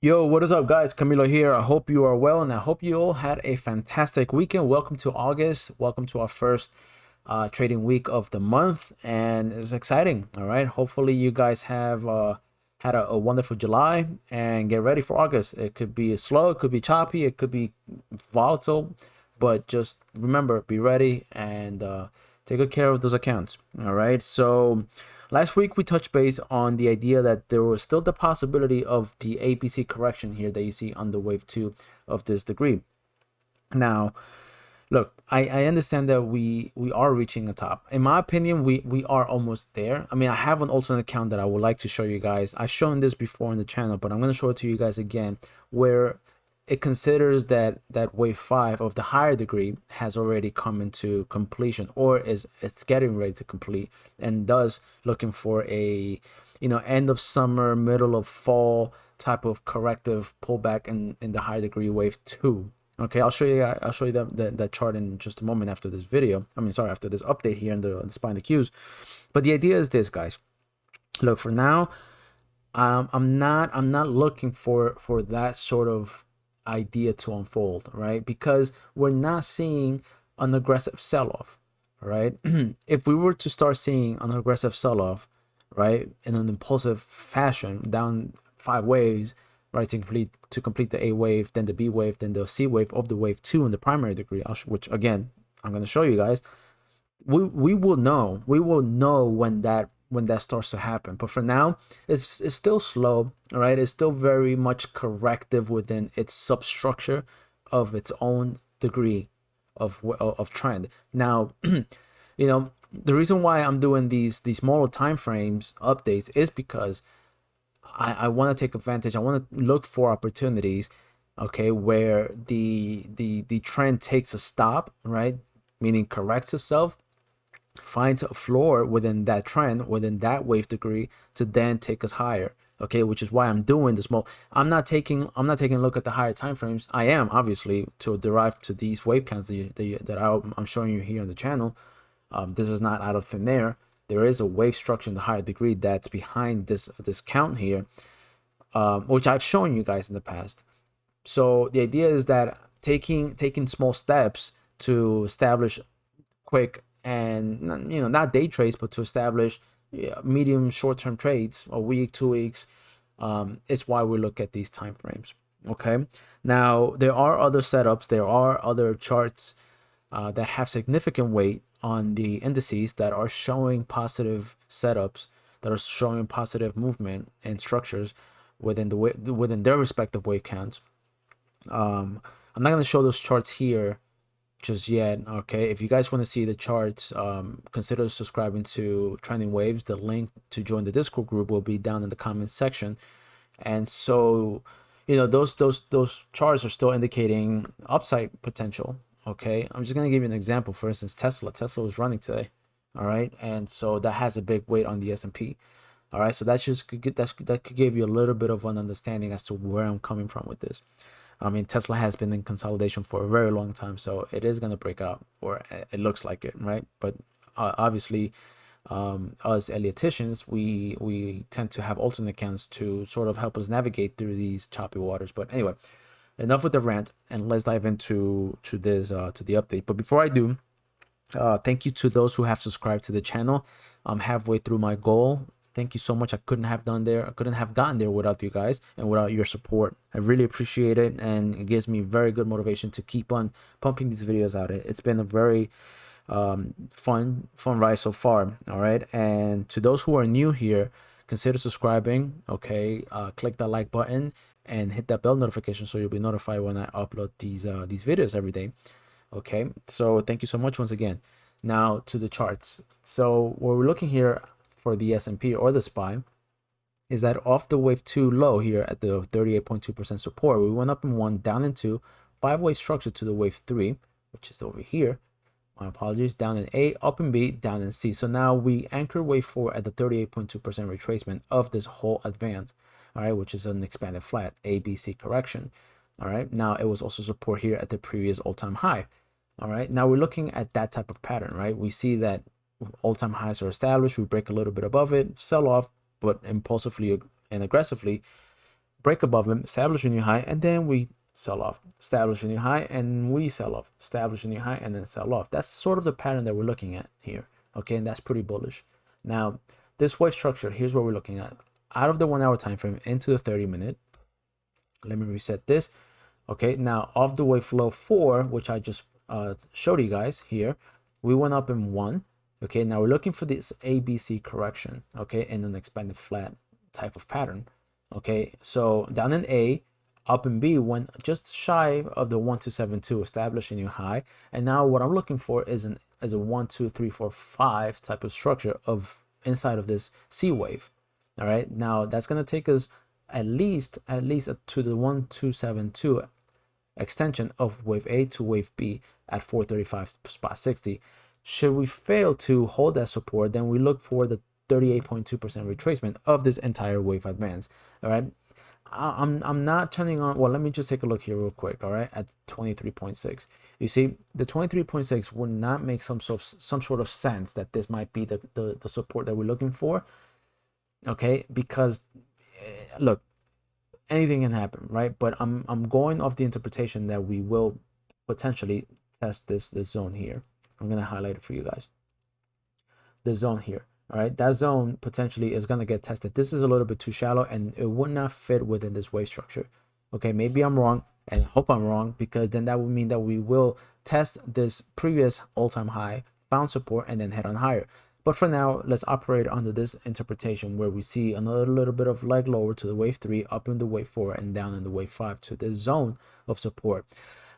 Yo, what is up, guys? Camilo here. I hope you are well, and I hope you all had a fantastic weekend. Welcome to August. Welcome to our first trading week of the month, and it's exciting. All right. Hopefully, you guys have had a wonderful July, and get ready for August. It could be slow, it could be choppy, it could be volatile, but just remember, be ready and take good care of those accounts. All right. So last week we touched base on the idea that there was still the possibility of the ABC correction here that you see on the wave 2 of this degree. Now, look, I understand that we are reaching a top. In my opinion, we are almost there. I mean, I have an alternate account that I would like to show you guys. I've shown this before on the channel, but I'm going to show it to you guys again, where it considers that wave 5 of the higher degree has already come into completion, or it's getting ready to complete, and thus looking for a end of summer, middle of fall type of corrective pullback in the higher degree wave 2. Okay, I'll show you that chart in just a moment after this video. I mean, sorry, after this update here in the SPY and the Qs. But the idea is this, guys. Look, for now, I'm not looking for that sort of idea to unfold, right? Because we're not seeing an aggressive sell-off, right? If we were to start seeing an aggressive sell-off, right, in an impulsive fashion down 5 waves, right, to complete the A wave, then the B wave, then the C wave of the wave 2 in the primary degree, which again I'm going to show you guys. We will know when that starts to happen. But for now, it's still slow, all right? It's still very much corrective within its substructure of its own degree of trend. Now, the reason why I'm doing these smaller time frames updates is because I want to take advantage. I want to look for opportunities, okay, where the trend takes a stop, right? Meaning corrects itself, finds a floor within that trend, within that wave degree, to then take us higher. Okay, which is why I'm doing this more. I'm not taking a look at the higher time frames. I am obviously to derive to these wave counts that I'm showing you here on the channel. This is not out of thin air. There is a wave structure in the higher degree that's behind this count here, which I've shown you guys in the past. So the idea is that taking small steps to establish quick and not day trades, but to establish medium short-term trades, a week, 2 weeks, is why we look at these time frames. Okay, now there are other setups, there are other charts that have significant weight on the indices that are showing positive setups, that are showing positive movement and structures within their respective wave counts. I'm not going to show those charts here just yet. Okay, if you guys want to see the charts, consider subscribing to Trending Waves. The link to join the Discord group will be down in the comments section. And so those charts are still indicating upside potential. Okay, I'm just going to give you an example. For instance, Tesla was running today, all right, and so that has a big weight on the S&P. All right, so that could give you a little bit of an understanding as to where I'm coming from with this. I mean, Tesla has been in consolidation for a very long time, so it is going to break out, or it looks like it, right? But obviously, us Elliottians, we tend to have alternate accounts to sort of help us navigate through these choppy waters. But anyway, enough with the rant, and let's dive into to the update. But before I do, thank you to those who have subscribed to the channel. I'm halfway through my goal. Thank you so much. I couldn't have gotten there without you guys and without your support. I really appreciate it, and it gives me very good motivation to keep on pumping these videos out. It's been a very fun ride so far. All right, and to those who are new here, consider subscribing. Okay, click that like button and hit that bell notification so you'll be notified when I upload these videos every day. Okay, so thank you so much once again. Now to the charts. So what we're looking here for the S&P or the SPY is that off the wave 2 low here at the 38.2% support, we went up in 1, down in 2, 5-way structure to the wave 3, which is over here. My apologies, down in A, up in B, down in C. So now we anchor wave 4 at the 38.2% retracement of this whole advance, all right, which is an expanded flat ABC correction. All right, now it was also support here at the previous all-time high. All right, now we're looking at that type of pattern, right? We see that all-time highs are established, we break a little bit above it, sell off, but impulsively and aggressively break above them, establish a new high, and then we sell off, establish a new high, and we sell off, establish a new high, and then sell off. That's sort of the pattern that we're looking at here. Okay, and that's pretty bullish. Now, this wave structure, here's what we're looking at. Out of the 1 hour time frame into the 30-minute. Let me reset this. Okay, now off the wave flow 4, which I just showed you guys here, we went up in 1. Okay, now we're looking for this ABC correction, okay, in an expanded flat type of pattern. Okay, so down in A, up in B, went just shy of the 1272, establishing a new high. And now what I'm looking for is a 1, 2, 3, 4, 5 type of structure of inside of this C wave. All right, now that's gonna take us at least to the 1272 extension of wave A to wave B at 435 spot 60. Should we fail to hold that support, then we look for the 38.2% retracement of this entire wave advance. All right, I'm not turning on. Well, let me just take a look here real quick. All right, at 23.6. You see, the 23.6 would not make some sort of sense that this might be the support that we're looking for. Okay, because look, anything can happen, right? But I'm going off the interpretation that we will potentially test this zone here. I'm gonna highlight it for you guys. The zone here, all right, that zone potentially is gonna get tested. This is a little bit too shallow, and it would not fit within this wave structure. Okay, maybe I'm wrong, and I hope I'm wrong, because then that would mean that we will test this previous all-time high, found support, and then head on higher. But for now, let's operate under this interpretation where we see another little bit of leg lower to the wave 3, up in the wave 4, and down in the wave 5 to this zone of support.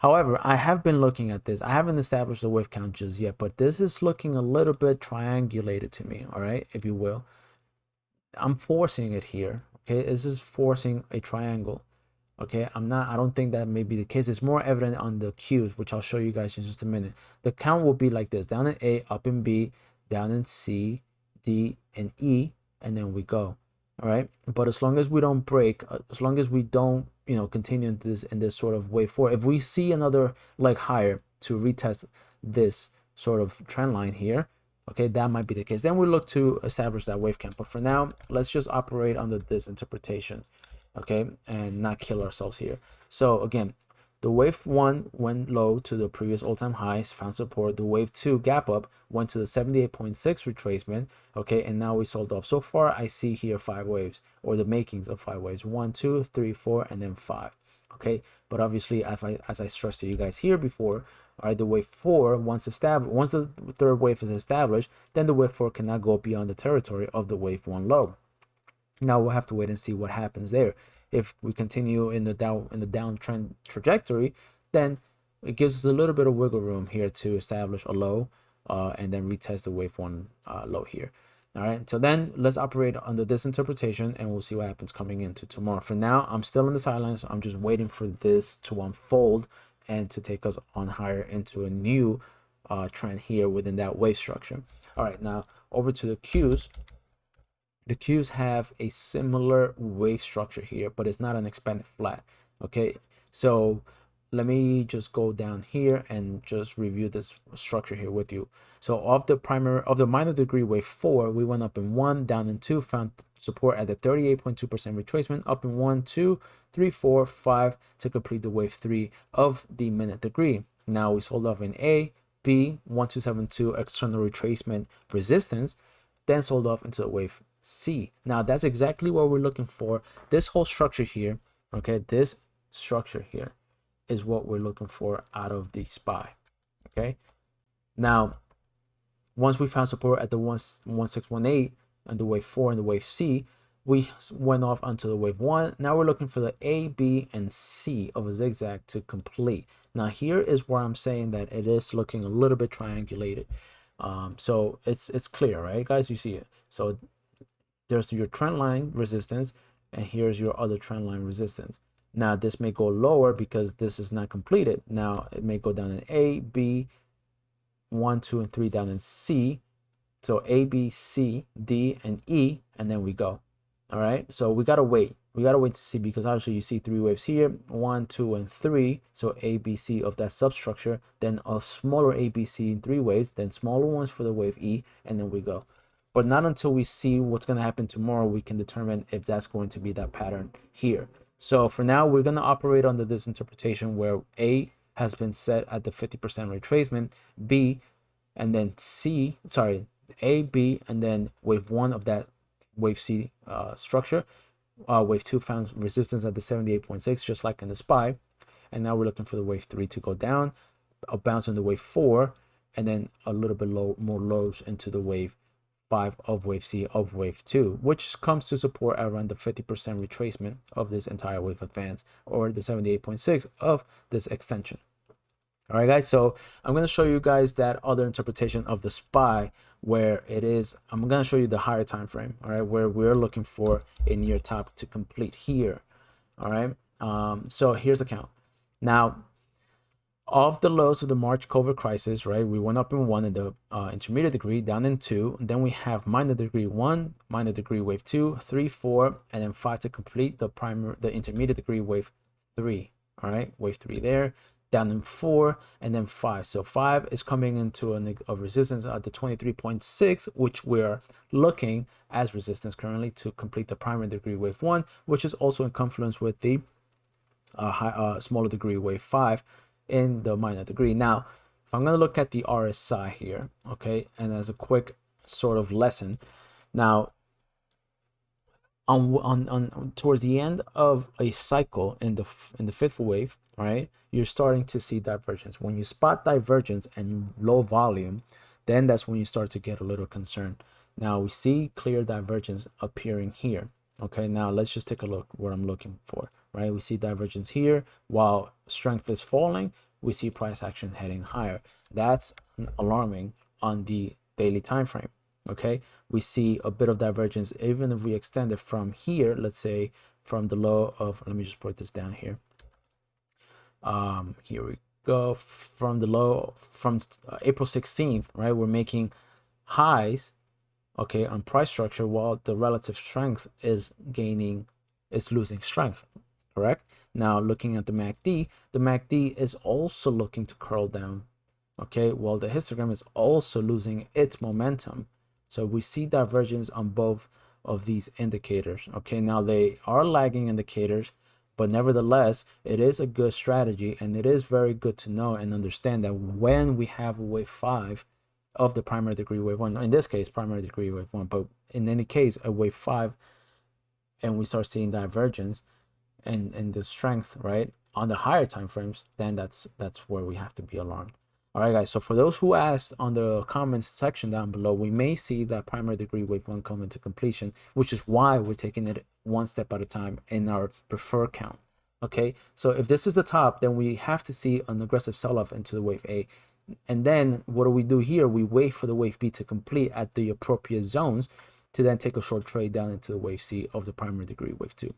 However, I have been looking at this. I haven't established the wave count just yet, but this is looking a little bit triangulated to me, all right, if you will. I'm forcing it here, okay? This is forcing a triangle, okay? I don't think that may be the case. It's more evident on the Qs, which I'll show you guys in just a minute. The count will be like this: down in A, up in B, down in C, D, and E, and then we go. All right, but as long as we don't break, as long as we don't, continue in this sort of wave 4, if we see another leg higher to retest this sort of trend line here, okay, that might be the case. Then we look to establish that wave count. But for now, let's just operate under this interpretation, okay, and not kill ourselves here. So again, the wave 1 went low to the previous all-time highs, found support. The wave 2 gap up went to the 78.6 retracement, okay, and now we sold off. So far, I see here 5 waves, or the makings of 5 waves: 1, 2, 3, 4, and then 5. Okay, but obviously, as I stressed to you guys here before, all right, the wave 4 once the third wave is established, then the wave 4 cannot go beyond the territory of the wave 1 low. Now we'll have to wait and see what happens there. If we continue in the downtrend trajectory, then it gives us a little bit of wiggle room here to establish a low, and then retest the wave 1 low here. All right, so then let's operate under this interpretation, and we'll see what happens coming into tomorrow. For now, I'm still on the sidelines. So I'm just waiting for this to unfold and to take us on higher into a new trend here within that wave structure. All right, now over to the Qs. The Qs have a similar wave structure here, but it's not an expanded flat. Okay, so let me just go down here and just review this structure here with you. So of the minor degree wave 4, we went up in 1, down in 2, found support at the 38.2% retracement, up in 1, 2, 3, 4, 5 to complete the wave 3 of the minute degree. Now we sold off in A, B, 1272 external retracement resistance, then sold off into the wave C. Now that's exactly what we're looking for. This whole structure here, okay, this structure here is what we're looking for out of the SPY. Okay, now once we found support at the 1618 and the wave 4 and the wave C, we went off onto the wave 1. Now we're looking for the A, B, and C of a zigzag to complete. Now here is where I'm saying that it is looking a little bit triangulated. So it's clear, right, guys? You see it. So there's your trend line resistance, and here's your other trend line resistance. Now this may go lower because this is not completed. Now it may go down in A, B, 1, 2, and 3 down in C. So A, B, C, D, and E, and then we go. All right, so we gotta wait. We gotta wait to see, because obviously you see 3 waves here, 1, 2, and 3. So A, B, C of that substructure, then a smaller A, B, C in 3 waves, then smaller ones for the wave E, and then we go. But not until we see what's gonna happen tomorrow we can determine if that's going to be that pattern here. So for now, we're going to operate under this interpretation where A has been set at the 50% retracement, B, and then C, sorry, A, B, and then wave 1 of that wave C structure. Wave 2 found resistance at the 78.6, just like in the SPY. And now we're looking for the wave 3 to go down, a bounce into wave 4, and then a little bit more lows into the wave 5 of wave C of wave 2, which comes to support around the 50% retracement of this entire wave advance, or the 78.6 of this extension. All right, guys, so I'm going to show you guys that other interpretation of the SPY where it is, I'm going to show you the higher time frame, all right, where we're looking for a near top to complete here. All right, so here's the count. Now, of the lows of the March COVID crisis, right, we went up in 1 in the intermediate degree, down in 2, and then we have minor degree 1, minor degree wave 2, 3, 4, and then 5 to complete the intermediate degree wave 3. All right, wave 3 there, down in 4, and then 5. So 5 is coming into a resistance at the 23.6, which we're looking as resistance currently to complete the primary degree wave 1, which is also in confluence with the smaller degree wave 5 in the minor degree. Now, if I'm going to look at the RSI here, okay, and as a quick sort of lesson, now on towards the end of a cycle in the fifth wave, right, you're starting to see divergence. When you spot divergence and low volume, then that's when you start to get a little concerned. Now we see clear divergence appearing here. Okay, now let's just take a look what I'm looking for, right? We see divergence here while strength is falling. We see price action heading higher. That's alarming on the daily time frame. Okay, we see a bit of divergence even if we extend it from here, let's say from the low of, let me just put this down here. Here we go, from the low from April 16th, right? We're making highs, okay, on price structure while the relative strength is losing strength, correct? Now looking at the MACD is also looking to curl down, okay, while the histogram is also losing its momentum. So we see divergence on both of these indicators. Okay, now they are lagging indicators, but nevertheless, it is a good strategy, and it is very good to know and understand that when we have a wave 5 of the primary degree wave 1, in this case, primary degree wave 1, but in any case, a wave 5, and we start seeing divergence and the strength, right, on the higher time frames, then that's where we have to be alarmed. All right, guys, so for those who asked on the comments section down below, we may see that primary degree wave 1 come into completion, which is why we're taking it one step at a time in our preferred count. Okay, so if this is the top, then we have to see an aggressive sell-off into the wave A. And then what do we do here? We wait for the wave B to complete at the appropriate zones to then take a short trade down into the wave C of the primary degree wave 2.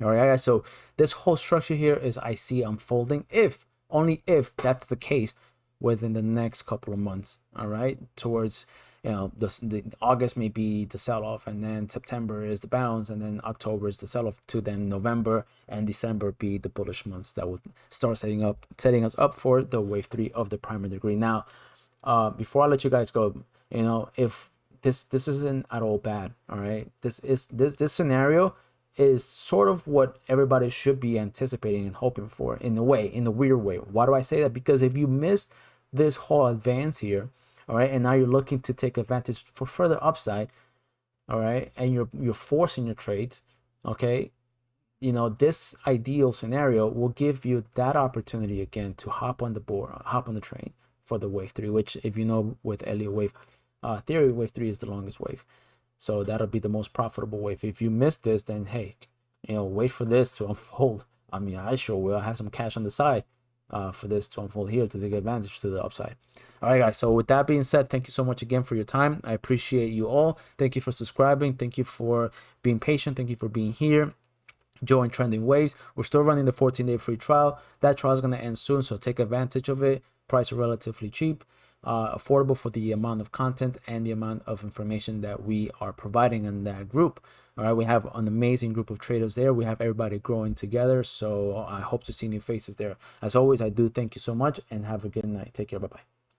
All right, guys, so this whole structure here is I see unfolding if, only if that's the case, within the next couple of months. All right, towards, you know, the August may be the sell-off, and then September is the bounce, and then October is the sell-off, to then November and December be the bullish months that will start setting us up for the wave 3 of the primary degree. Now, before I let you guys go, you know, if this isn't at all bad, all right, this scenario is sort of what everybody should be anticipating and hoping for, in a way, in a weird way. Why do I say that? Because if you missed this whole advance here, all right, and now you're looking to take advantage for further upside, all right, and you're forcing your trades, okay, you know, this ideal scenario will give you that opportunity again to hop on the train for the wave 3, which, if you know, with Elliott wave theory, wave 3 is the longest wave. So that'll be the most profitable wave. If you miss this, then hey, you know, wait for this to unfold. I mean, I sure will. I have some cash on the side for this to unfold here to take advantage to the upside. All right, guys. So with that being said, thank you so much again for your time. I appreciate you all. Thank you for subscribing. Thank you for being patient. Thank you for being here. Join Trending Waves. We're still running the 14-day free trial. That trial is going to end soon, so take advantage of it. Price is relatively cheap. Affordable for the amount of content and the amount of information that we are providing in that group. All right, we have an amazing group of traders there. We have everybody growing together, so I hope to see new faces there. As always, I do thank you so much, and have a good night. Take care. Bye-bye.